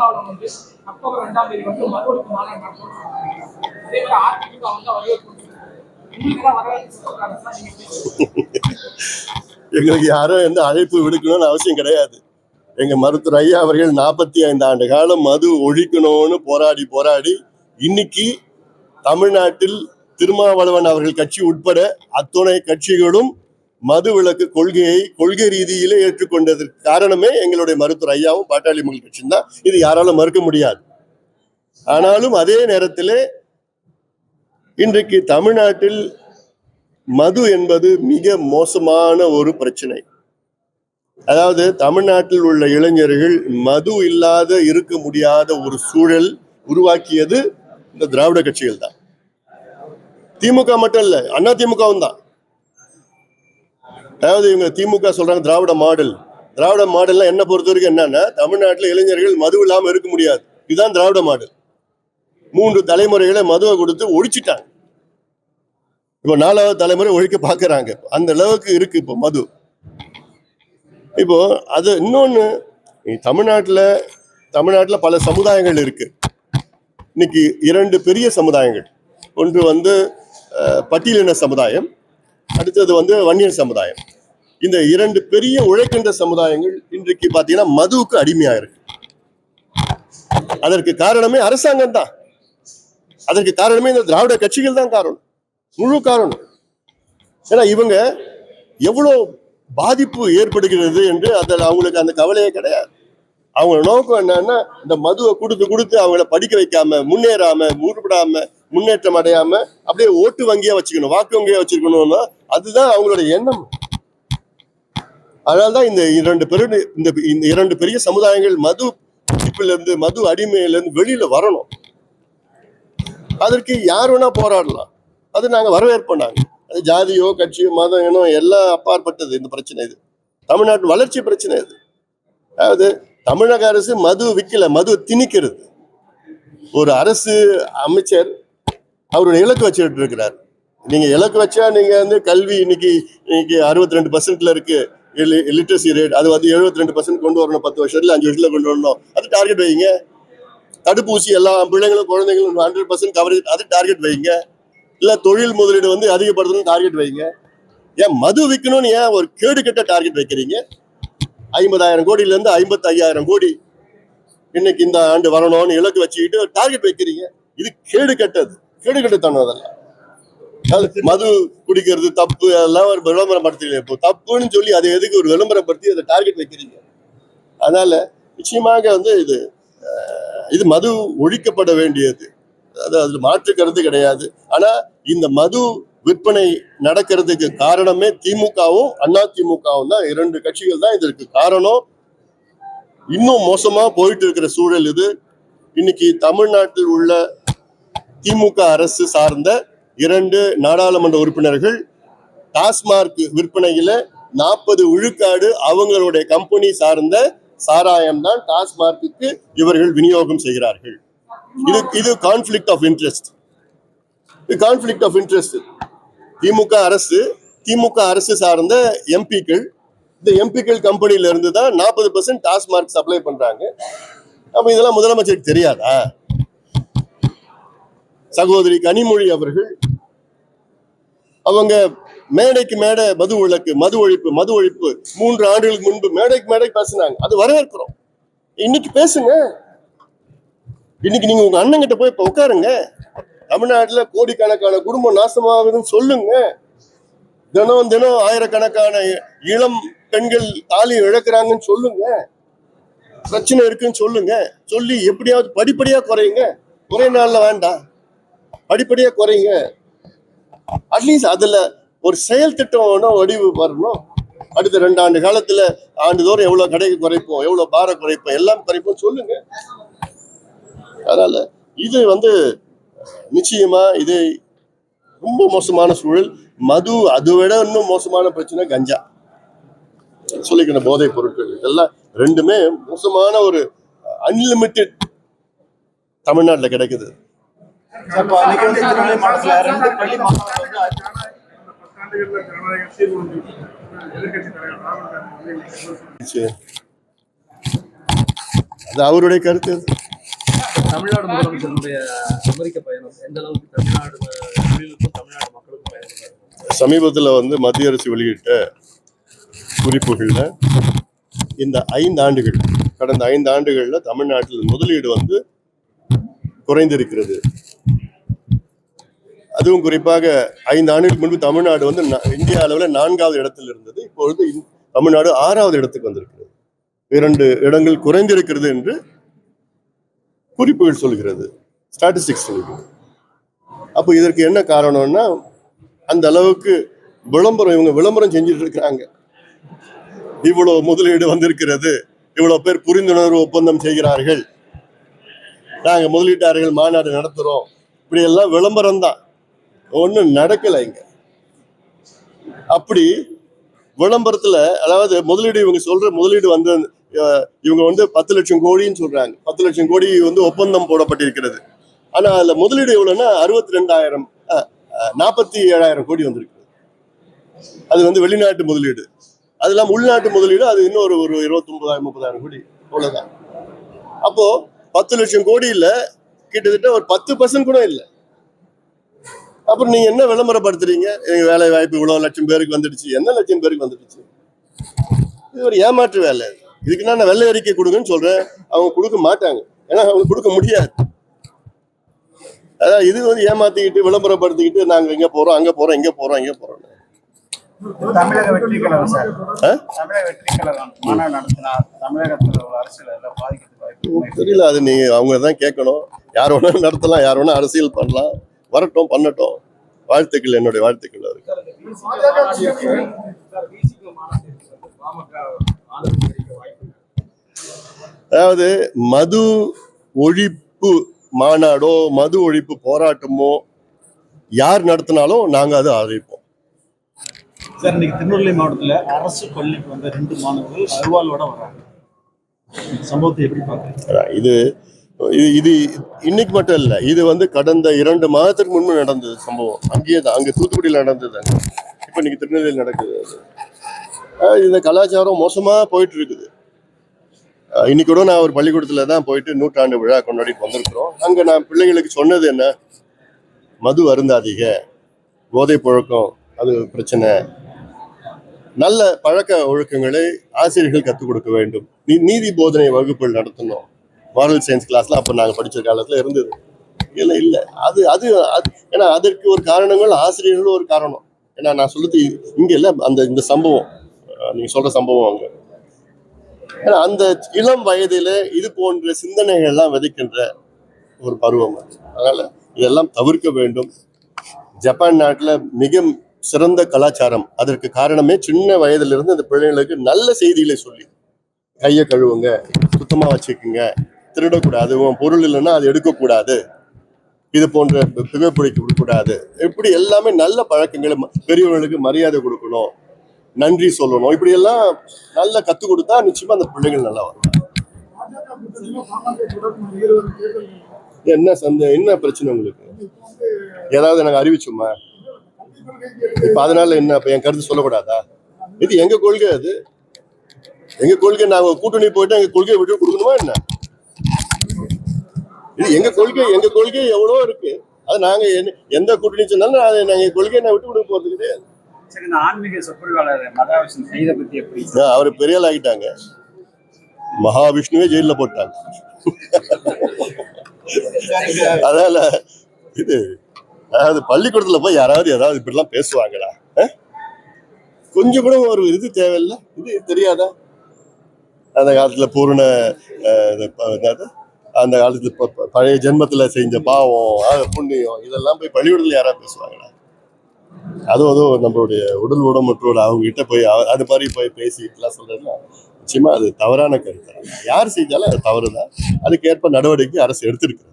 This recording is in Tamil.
திருமாவளவன் வந்து அக்டோபர் 2ஆம் தேதி வந்து மறுவொழிப்பு மாநாடு நடத்தும். அதே மாதிரி அதிமுக வந்து எங்களுக்கு யாரும் எந்த அழைப்பு விடுக்கணும்னு அவசியம் கிடையாது. எங்க மருத்துவர் ஐயா அவர்கள் 45 ஆண்டு காலம் மது ஒழிக்கணும்னு போராடி போராடி இன்னைக்கு தமிழ்நாட்டில் திருமாவளவன் அவர்கள் கட்சி உட்பட அத்துணை கட்சிகளும் மது விலக்கு கொள்கை ரீதியிலே ஏற்றுக்கொண்டதற்கு காரணமே எங்களுடைய மருத்துவர் ஐயாவும் பாட்டாளி மக்கள் கட்சியும் தான். இது யாராலும் மறுக்க முடியாது. ஆனாலும் அதே நேரத்தில் இன்றைக்கு தமிழ்நாட்டில் மது என்பது மிக மோசமான ஒரு பிரச்சனை. அதாவது தமிழ்நாட்டில் உள்ள இளைஞர்கள் மது இல்லாத இருக்க முடியாத ஒரு சூழல் உருவாக்கியது இந்த திராவிட கட்சிகள் தான். திமுக மட்டும் இல்ல, அண்ணா திமுகவும் தான். அதாவது இவங்க திமுக சொல்றாங்க திராவிட மாடல்லாம் என்ன பொறுத்த வரைக்கும் என்னன்னா, தமிழ்நாட்டில் இளைஞர்கள் மது இல்லாம இருக்க முடியாது. இதுதான் திராவிட மாடல். 3 தலைமுறைகளை மதுவை கொடுத்து ஒழிச்சிட்டாங்க. இப்போ 4வது தலைமுறை ஒழிக்க பாக்குறாங்க. அந்த அளவுக்கு இருக்கு இப்போ மது. இப்போ அது இன்னொன்னு, தமிழ்நாட்டுல பல சமுதாயங்கள் இருக்கு. இன்னைக்கு 2 பெரிய சமுதாயங்கள். ஒன்று வந்து பட்டியலின சமுதாயம், அடுத்தது வந்து வன்னியர் சமுதாயம். இந்த 2 பெரிய உழைக்கின்ற சமுதாயங்கள் இன்றைக்கு பாத்தீங்கன்னா மதுவுக்கு அடிமையா இருக்கு. அதற்கு காரணமே அரசாங்கம் தான். அதற்கு காரணமே இந்த திராவிட கட்சிகள் தான் காரணம், முழு காரணம். ஏன்னா இவங்க எவ்வளவு பாதிப்பு ஏற்படுகிறது என்று அதில் அவங்களுக்கு அந்த கவலையே கிடையாது. அவங்க நோக்கம் என்னன்னா, இந்த மதுவை கொடுத்து அவங்கள படிக்க வைக்காம, முன்னேறாம, உருப்படாம, முன்னேற்றம் அடையாம அப்படியே ஓட்டு வங்கியா வச்சுக்கணும், வாக்கு வங்கியா வச்சிருக்கணும்னா அதுதான் அவங்களோட எண்ணம். அதனால்தான் இந்த 2 பெரிய சமுதாயங்கள் மது இருந்து மது அடிமையிலிருந்து வெளியில வரணும். அதற்கு யார் வேணா போராடலாம். அது நாங்க வரவேற்போம். அது ஜாதியோ கட்சியோ மதம் இனம் எல்லாம் அப்பாற்பட்டது இந்த பிரச்சனை. இது தமிழ்நாட்டு வளர்ச்சி பிரச்சனை. இது அதாவது தமிழக அரசு மது விற்கல, மது திணிக்கிறது. ஒரு அரசு அமைச்சர் அவருடைய இலக்கு வச்சுட்டு இருக்கிறார். நீங்க இலக்கு வச்சா நீங்க வந்து கல்வி இன்னைக்கு 62% இருக்கு லிட்ரஸி ரேட். அது வந்து 72% கொண்டு வரணும். 10 வருஷத்துல 5 வருஷத்துல கொண்டு வரணும். அது டார்கெட் வைங்க. தடுப்பூசி எல்லா பிள்ளைங்களும் குழந்தைங்களும் 100% கவரேஜ், அது டார்கெட் வைங்க. இல்ல தொழில் முதலீடு வந்து அதிகப்படுத்தணும் டார்கெட் வைங்க. ஏன் மது விற்கணும்னு ஏன் ஒரு கேடு கட்ட டார்கெட் வைக்கிறீங்க? 50,000 கோடியில இருந்து 55,000 கோடி இன்னைக்கு இந்த ஆண்டு வரணும்னு இலக்கு வச்சுக்கிட்டு டார்கெட் வைக்கிறீங்க. இது கேடு கட்டத்தனம். அதெல்லாம் மது குடிக்கிறது தப்பு, அதெல்லாம் ஒரு விளம்பரப்படுத்தல. இப்போ தப்புன்னு சொல்லி அதை எதுக்கு ஒரு விளம்பரப்படுத்தி அதை டார்கெட் வைக்கிறீங்க? அதனால நிச்சயமாக வந்து இது மது ஒழிக்கப்பட வேண்டியது. அது மாற்று கருத்து கிடையாது. ஆனா இந்த மது விற்பனை நடக்கிறதுக்கு காரணமே திமுகவும் அண்ணா திமுகவும் தான். 2 கட்சிகள் தான் இதற்கு காரணம். இன்னும் மோசமா போயிட்டு இருக்கிற சூழல் இது. இன்னைக்கு தமிழ்நாட்டில் உள்ள திமுக அரசு சார்ந்த 2 நாடாளுமன்ற உறுப்பினர்கள் டாஸ்மார்க் விற்பனையில 40 விழுக்காடு அவங்களுடைய கம்பெனி சார்ந்த சாராயம் தான் டாஸ்மார்க்கு இவர்கள் விநியோகம் செய்கிறார்கள். இது கான்ஃபிளிக்ட் ஆஃப் இன்ட்ரெஸ்ட். திமுக அரசு சார்ந்த எம்பிக்கள், இந்த எம்பிக்கள் கம்பெனில இருந்து தான் 40% டாஸ்மார்க் சப்ளை பண்றாங்க. அப்ப இதெல்லாம் முதலமைச்சருக்கு தெரியாதா? சகோதரி கனிமொழி அவர்கள் அவங்க மேடைக்கு மேடை மது ஒழிப்பு 3 ஆண்டுகளுக்கு முன்பு மேடைக்கு பேசினாங்க. அது வரவேற்கிறோம். இன்னைக்கு பேசுங்க. இன்னைக்கு நீங்க உங்க அண்ணன் கிட்ட போய் இப்ப உட்காருங்க. தமிழ்நாட்டுல கோடிக்கணக்கான குடும்பம் நாசமாகுதுன்னு சொல்லுங்க. தினம் ஆயிரக்கணக்கான இளம் பெண்கள் தாலி இழக்கிறாங்கன்னு சொல்லுங்க. பிரச்சனை இருக்குன்னு சொல்லுங்க. சொல்லி எப்படியாவது படிப்படியா குறையுங்க. ஒரே நாள்ல வேண்டாம், படிப்படியா குறையுங்க. அட்லீஸ்ட் அதுல ஒரு செயல் திட்டம் வடிவு வரணும். அடுத்த 2 ஆண்டு காலத்துல ஆண்டுதோறும் எவ்வளவு கடைக்கு குறைப்போம், எவ்வளவு பார குறைப்போம், எல்லாம் குறைப்போம் சொல்லுங்க. அதனால இது வந்து நிச்சயமா இது ரொம்ப மோசமான சூழல். மது அதை விட இன்னும் மோசமான பிரச்சனை கஞ்சா, சொல்லிக்கிற போதைப் பொருட்கள். இதெல்லாம் 2மே மோசமான ஒரு அன்லிமிட்டெட் தமிழ்நாட்டுல கிடைக்குது. அது அவருடைய கருத்து. தமிழ்நாடு முதலமைச்சருடைய அமெரிக்க பயணம் எந்த அளவுக்கு தமிழ்நாடு தொழிலுக்கும் தமிழ்நாடு மக்களுக்கும் பயன்படுது? சமீபத்தில் மத்திய அரசு வெளியிட்ட குறிப்புகள்ல இந்த 5 ஆண்டுகள், கடந்த 5 ஆண்டுகள்ல தமிழ்நாட்டில் முதலீடு குறைந்திருக்கிறது. அதுவும் குறிப்பாக 5 ஆண்டுகளுக்கு முன்பு தமிழ்நாடு இந்திய அளவில் 4வது இடத்தில் இருந்தது. இப்பொழுது தமிழ்நாடு 6வது இடத்துக்கு வந்திருக்கிறது. 2 இடங்கள் குறைந்திருக்கிறது என்று குறிப்புகள் சொல்கிறது, ஸ்டாட்டிஸ்டிக்ஸ் சொல்கிறது. அப்போ இதற்கு என்ன காரணம்னா, அந்த அளவுக்கு இவங்க விளம்பரம் செஞ்சுட்டு இருக்கிறாங்க. இவ்வளவு முதலீடு வந்திருக்கிறது, இவ்வளவு பேர் புரிந்துணர்வு ஒப்பந்தம் செய்கிறார்கள், நாங்க முதலீட்டாளர்கள் மாநாடு நடத்துறோம், இப்படி எல்லாம் விளம்பரம் தான், ஒன்றும் நடக்கலை இங்க. அப்படி விளம்பரத்துல, அதாவது இவங்க சொல்ற முதலீடு இவங்க 10 லட்சம் கோடின்னு சொல்றாங்க. 10 லட்சம் கோடி ஒப்பந்தம் போடப்பட்டிருக்கிறது. ஆனா அதுல முதலீடு எவ்வளவுன்னா 47,000 கோடி வந்திருக்கு. அது வெளிநாட்டு முதலீடு. அதெல்லாம் உள்நாட்டு முதலீடு, அது இன்னும் ஒரு 29,000-30,000 கோடி அவ்வளவுதான். அப்போ 10 லட்சம் கோடி இல்ல, கிட்டத்தட்ட ஒரு 10% கூட இல்லை. அப்புறம் நீங்க என்ன விளம்பரப்படுத்துறீங்க? எங்க வேலை வாய்ப்பு இவ்வளவு லட்சம் பேருக்கு வந்துடுச்சு. என்ன லட்சம் பேருக்கு வந்துடுச்சு? இது ஒரு ஏமாற்று வேலை. இதுக்கு நான் வெள்ளை அறிக்கை கொடுங்கன்னு சொல்றேன், அவங்க கொடுக்க மாட்டாங்க. ஏன்னா அவங்க கொடுக்க முடியாது. அதான் இது ஏமாத்திக்கிட்டு விளம்பரப்படுத்திக்கிட்டு நாங்க இங்க போறோம், அங்க போறோம், இங்க போறோம், இங்க போறோம். தமிழக வெற்றி கழகம் சார், தமிழக வெற்றி கழகம் மாநாடு நடத்தினா தமிழகத்தில் உள்ள அரசியல் பாதிக்கிறது தெரியல. அது நீங்க அவங்க தான் கேட்கணும். யார் வேணா நடத்தலாம், யார் வேணா அரசியல் பண்ணலாம், வரட்டும், பண்ணட்டும். வாழ்த்துக்கள், என்னுடைய வாழ்த்துக்கள் அவருக்கு. அதாவது மது ஒழிப்பு மாநாடோ மது ஒழிப்பு போராட்டமோ யார் நடத்தினாலும் நாங்க அதை ஆதரிப்போம். சார், இன்னைக்கு திருநெல்வேலி மாவட்டத்தில் அரசு பள்ளிக்கு 2 மாணவர்கள் அருவாளோட வராங்க. சம்பவத்தை எப்படி பார்க்குறீங்க? இது இது இன்னைக்கு மட்டும் இல்லை, இது கடந்த 2 மாதத்துக்கு முன்பு நடந்தது சம்பவம். அங்கேயே தான், அங்கே தூத்துக்குடியில் நடந்தது. இப்போ இன்னைக்கு திருநெல்வேலியில் நடக்குது. இந்த கலாச்சாரம் மோசமா போயிட்டு இருக்குது. இன்னைக்கு கூட நான் ஒரு பள்ளிக்கூடத்துல தான் போயிட்டு 100ஆண்டு விழா கொண்டாடிட்டு வந்திருக்கிறோம். அங்க நான் பிள்ளைங்களுக்கு சொன்னது என்ன, மது அருந்தாதீங்க, போதை பழக்கம் அது பிரச்சனை, நல்ல பழக்க ஒழுக்கங்களை ஆசிரியர்கள் கற்றுக் கொடுக்க வேண்டும், நீதி போதனை வகுப்புகள் நடத்தணும். மாரல் சயின்ஸ் கிளாஸ்ல அப்ப நாங்க படிச்ச காலத்துல இருந்தது. இல்லை அது அது ஏன்னா அதற்கு ஒரு காரணங்கள், ஆசிரியர்களும் ஒரு காரணம். ஏன்னா நான் சொல்லுது இங்க இல்ல, இந்த சம்பவம் நீங்க சொல்ற சம்பவம் அங்க, ஏன்னா அந்த இளம் வயதில இது போன்ற சிந்தனைகள் எல்லாம் விதைக்கின்ற ஒரு பருவம். அதனால இதெல்லாம் தவிர்க்க வேண்டும். ஜப்பான் நாட்டுல மிக சிறந்த கலாச்சாரம். அதற்கு காரணமே சின்ன வயதிலிருந்து இந்த பிள்ளைகளுக்கு நல்ல செய்திகளை சொல்லி, கையை கழுவுங்க, சுத்தமா வச்சுக்குங்க, திருடக்கூடாது, பொருள் இல்லைன்னா அது எடுக்கக்கூடாது, இது போன்ற புகைப்பிடிக்க விடக்கூடாது, இப்படி எல்லாமே நல்ல பழக்கங்களை, பெரியவர்களுக்கு மரியாதை கொடுக்கணும், நன்றி சொல்லணும், இப்படி எல்லாம் நல்லா கற்றுக் கொடுத்தா நிச்சயமா அந்த பிள்ளைகள் நல்லா வரும். என்ன பிரச்சனை உங்களுக்கு? ஏதாவது எனக்கு அறிவிச்சோமா? இப்ப அதனால என்ன, இப்ப என் கருத்து சொல்லக்கூடாதா? இது எங்க கொள்கை, அது எங்க கொள்கை. நாங்க கூட்டணி போயிட்டு எங்க கொள்கையை விட்டு கொடுக்கணுமா என்ன? இது எங்க கொள்கை எவ்வளோ இருக்கு. அது நாங்க எந்த கூட்டணி சொன்னாலும் நாங்க கொள்கையை நான் விட்டு கொடுக்க போறது கிடையாது. ஆன்மீக சொற்பொழிவாளர் மகாவிஷ்ணு கைதை பத்தி எப்படி? அவரு பெரிய ஆள் ஆகிட்டாங்க, மகாவிஷ்ணுவே ஜெயில போட்டாங்க. அதனால இது, அதாவது பள்ளிக்கூடத்துல போய் யாராவது ஏதாவது இப்படிலாம் பேசுவாங்களா? கொஞ்சம் கூட ஒரு இது தேவையில்லை, இது தெரியாதா? அந்த காலத்துல பூர்ண அந்த காலத்துல பழைய ஜென்மத்துல செஞ்ச பாவம் புண்ணியம் இதெல்லாம் போய் பள்ளிக்கூடத்துல யாராவது பேசுவாங்களா? அதுவும் நம்மளுடைய உடல் உடம்பற்றோட அவங்க கிட்ட போய் அது மாதிரி போய் பேசிட்டுலாம் சொல்றதுன்னா நிச்சயமா அது தவறான கருத்து. யார் செஞ்சாலும் அது தவறுதான். அதுக்கேற்ப நடவடிக்கை அரசு எடுத்திருக்கு.